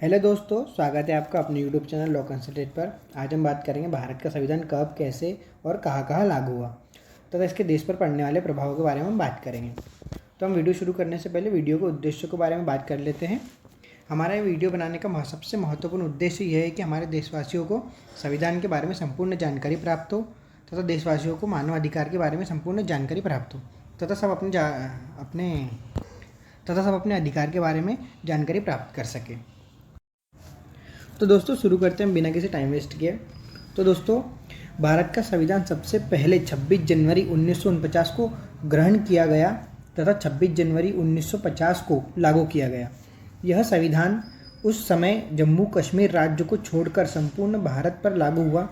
Hello दोस्तों, स्वागत है आपका अपने यूट्यूब चैनल लॉ कंसल्टेट पर। आज हम बात करेंगे भारत का संविधान कब, कैसे और कहाँ लागू हुआ तथा इसके देश पर पड़ने वाले प्रभावों के बारे में हम बात करेंगे। तो हम वीडियो शुरू करने से पहले वीडियो के उद्देश्य के बारे में बात कर लेते हैं। हमारा ये वीडियो बनाने का सबसे महत्वपूर्ण उद्देश्य यह है कि हमारे देशवासियों को संविधान के बारे में संपूर्ण जानकारी प्राप्त हो तथा देशवासियों को मानवाधिकार के बारे में संपूर्ण जानकारी प्राप्त हो तथा सब अपने अधिकार के बारे में जानकारी प्राप्त कर सके। तो दोस्तों शुरू करते हैं बिना किसी टाइम वेस्ट किए। तो दोस्तों, भारत का संविधान सबसे पहले 26 जनवरी 1949 को ग्रहण किया गया तथा 26 जनवरी 1950 को लागू किया गया। यह संविधान उस समय जम्मू कश्मीर राज्य को छोड़कर संपूर्ण भारत पर लागू हुआ,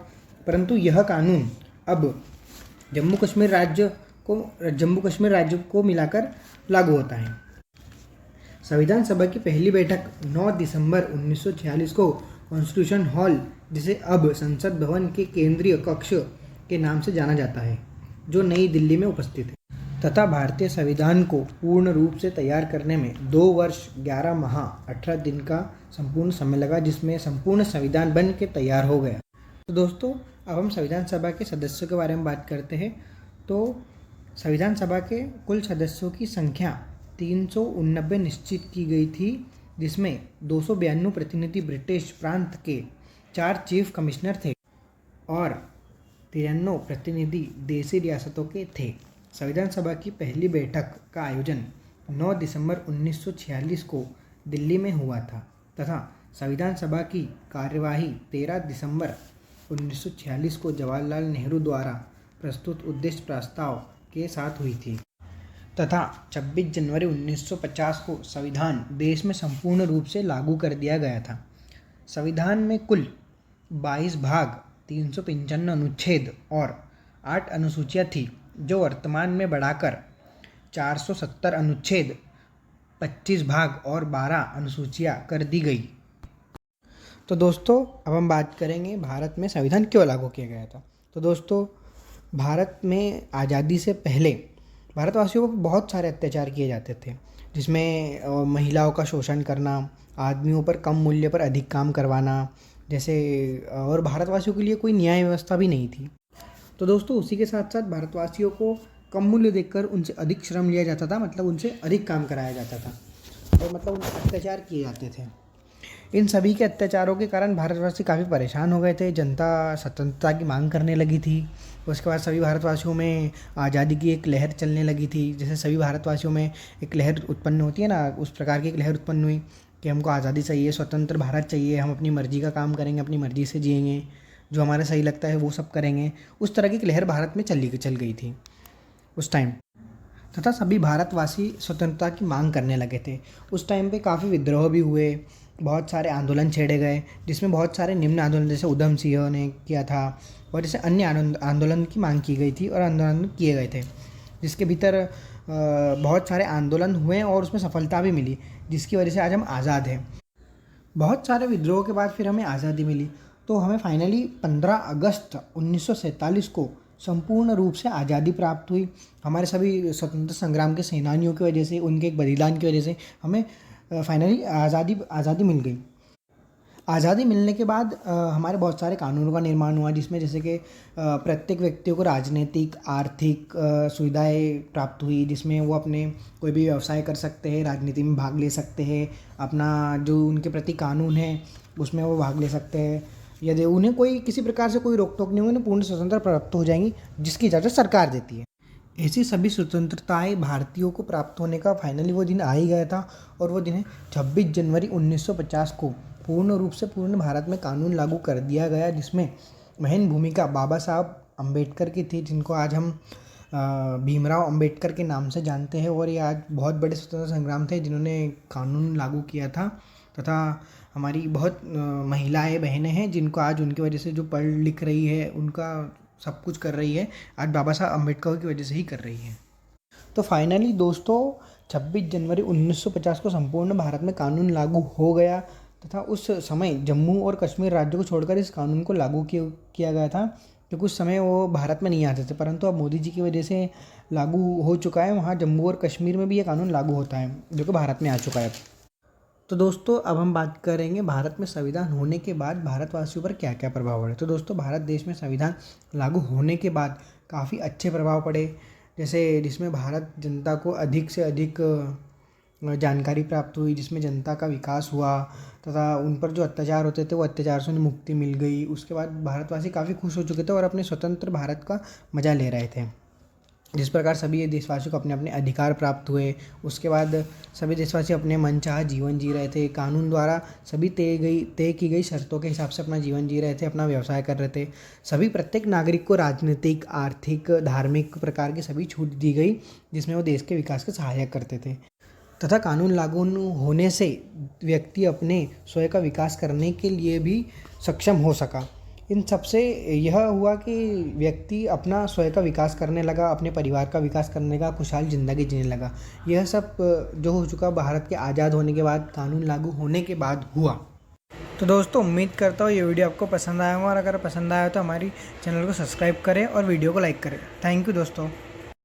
परंतु यह कानून अब जम्मू कश्मीर राज्य को मिलाकर लागू होता है। संविधान सभा की पहली बैठक 9 दिसंबर 1946 को कॉन्स्टिट्यूशन हॉल, जिसे अब संसद भवन के केंद्रीय कक्ष के नाम से जाना जाता है, जो नई दिल्ली में उपस्थित है, तथा भारतीय संविधान को पूर्ण रूप से तैयार करने में 2 वर्ष 11 माह 18 दिन का संपूर्ण समय लगा, जिसमें संपूर्ण संविधान बन के तैयार हो गया। तो दोस्तों, अब हम संविधान सभा के सदस्यों के बारे में बात करते हैं। तो संविधान सभा के कुल सदस्यों की संख्या 389 निश्चित की गई थी, जिसमें 292 प्रतिनिधि ब्रिटिश प्रांत के 4 चीफ कमिश्नर थे और 93 प्रतिनिधि देशी रियासतों के थे। संविधान सभा की पहली बैठक का आयोजन 9 दिसंबर 1946 को दिल्ली में हुआ था तथा संविधान सभा की कार्यवाही 13 दिसंबर 1946 को जवाहरलाल नेहरू द्वारा प्रस्तुत उद्देश्य प्रस्ताव के साथ हुई थी तथा 26 जनवरी 1950 को संविधान देश में संपूर्ण रूप से लागू कर दिया गया था। संविधान में कुल 22 भाग, 395 अनुच्छेद और 8 अनुसूचियाँ थी, जो वर्तमान में बढ़ाकर 470 अनुच्छेद, 25 भाग और 12 अनुसूचियाँ कर दी गई। तो दोस्तों, अब हम बात करेंगे भारत में संविधान क्यों लागू किया गया था। तो दोस्तों, भारत में आज़ादी से पहले भारतवासियों को बहुत सारे अत्याचार किए जाते थे, जिसमें महिलाओं का शोषण करना, आदमियों पर कम मूल्य पर अधिक काम करवाना जैसे, और भारतवासियों के लिए कोई न्याय व्यवस्था भी नहीं थी। तो दोस्तों, उसी के साथ साथ भारतवासियों को कम मूल्य देकर उनसे अधिक श्रम लिया जाता था, मतलब उनसे अधिक काम कराया जाता था और मतलब उनसे अत्याचार किए जाते थे। इन सभी के अत्याचारों के कारण भारतवासी काफ़ी परेशान हो गए थे। जनता स्वतंत्रता की मांग करने लगी थी। उसके बाद सभी भारतवासियों में आज़ादी की एक लहर चलने लगी थी। जैसे सभी भारतवासियों में एक लहर उत्पन्न होती है ना, उस प्रकार की एक लहर उत्पन्न हुई कि हमको आज़ादी चाहिए, स्वतंत्र भारत चाहिए, हम अपनी मर्ज़ी का काम करेंगे, अपनी मर्ज़ी से जिएंगे, जो हमारे सही लगता है वो सब करेंगे। उस तरह की एक लहर भारत में चल गई थी उस टाइम, तथा सभी भारतवासी स्वतंत्रता की मांग करने लगे थे। उस टाइम पे काफ़ी विद्रोह भी हुए, बहुत सारे आंदोलन छेड़े गए, जिसमें बहुत सारे निम्न आंदोलन जैसे उधम सिंह ने किया था और जैसे अन्य आंदोलन की मांग की गई थी और आंदोलन किए गए थे, जिसके भीतर बहुत सारे आंदोलन हुए और उसमें सफलता भी मिली, जिसकी वजह से आज हम आज़ाद हैं। बहुत सारे विद्रोह के बाद फिर हमें आज़ादी मिली, तो हमें फाइनली 15 अगस्त 1947 को संपूर्ण रूप से आज़ादी प्राप्त हुई। हमारे सभी स्वतंत्रता संग्राम के सेनानियों की वजह से, उनके एक बलिदान की वजह से हमें फाइनली आज़ादी मिल गई। आज़ादी मिलने के बाद हमारे बहुत सारे कानूनों का निर्माण हुआ, जिसमें जैसे कि प्रत्येक व्यक्तियों को राजनीतिक, आर्थिक सुविधाएं प्राप्त हुई, जिसमें वो अपने कोई भी व्यवसाय कर सकते हैं, राजनीति में भाग ले सकते हैं, अपना जो उनके प्रति कानून है उसमें वो भाग ले सकते हैं। यदि उन्हें कोई किसी प्रकार से कोई रोक टोक नहीं होगी, उन्हें पूर्ण स्वतंत्रता प्राप्त हो जाएंगी, जिसकी इजाज़त सरकार देती है। ऐसी सभी स्वतंत्रताएं भारतीयों को प्राप्त होने का फाइनली वो दिन आ ही गया था, और वो दिन है 26 जनवरी 1950 को पूर्ण रूप से पूर्ण भारत में कानून लागू कर दिया गया, जिसमें महन भूमिका बाबा साहब अम्बेडकर की थी, जिनको आज हम भीमराव अम्बेडकर के नाम से जानते हैं। और ये आज बहुत बड़े स्वतंत्रता संग्राम थे जिन्होंने कानून लागू किया था, तथा हमारी बहुत महिलाएं बहनें हैं जिनको आज उनकी वजह से जो पढ़ लिख रही है, उनका सब कुछ कर रही है, आज बाबा साहब अम्बेडकर की वजह से ही कर रही है। तो फाइनली दोस्तों, 26 जनवरी 1950 को संपूर्ण भारत में कानून लागू हो गया, तथा उस समय जम्मू और कश्मीर राज्यों को छोड़कर इस कानून को लागू किया गया था, क्योंकि उस समय वो भारत में नहीं आते थे, परंतु अब मोदी जी की वजह से लागू हो चुका है। वहाँ जम्मू और कश्मीर में भी ये कानून लागू होता है, जो कि भारत में आ चुका है। तो दोस्तों अब हम बात करेंगे भारत में संविधान होने के बाद भारतवासियों पर क्या क्या प्रभाव पड़े। तो दोस्तों भारत देश में संविधान लागू होने के बाद काफ़ी अच्छे प्रभाव पड़े, जैसे जिसमें भारत जनता को अधिक से अधिक जानकारी प्राप्त हुई, जिसमें जनता का विकास हुआ तथा उन पर जो अत्याचार होते थे वो अत्याचार से उन्हें मुक्ति मिल गई। उसके बाद भारतवासी काफ़ी खुश हो चुके थे और अपने स्वतंत्र भारत का मज़ा ले रहे थे। जिस प्रकार सभी देशवासियों को अपने अपने अधिकार प्राप्त हुए, उसके बाद सभी देशवासी अपने मनचाहा जीवन जी रहे थे। कानून द्वारा सभी तय की गई शर्तों के हिसाब से अपना जीवन जी रहे थे, अपना व्यवसाय कर रहे थे। सभी प्रत्येक नागरिक को राजनीतिक, आर्थिक, धार्मिक प्रकार की सभी छूट दी गई, जिसमें वो देश के विकास के सहायक करते थे। तथा कानून लागू होने से व्यक्ति अपने स्वयं का विकास करने के लिए भी सक्षम हो सका। इन सब से यह हुआ कि व्यक्ति अपना स्वयं का विकास करने लगा, अपने परिवार का विकास करने लगा, खुशहाल ज़िंदगी जीने लगा। यह सब जो हो चुका भारत के आज़ाद होने के बाद, कानून लागू होने के बाद हुआ। तो दोस्तों उम्मीद करता हूँ ये वीडियो आपको पसंद आया होगा, और अगर पसंद आया तो हमारी चैनल को सब्सक्राइब करें और वीडियो को लाइक करें। थैंक यू दोस्तों।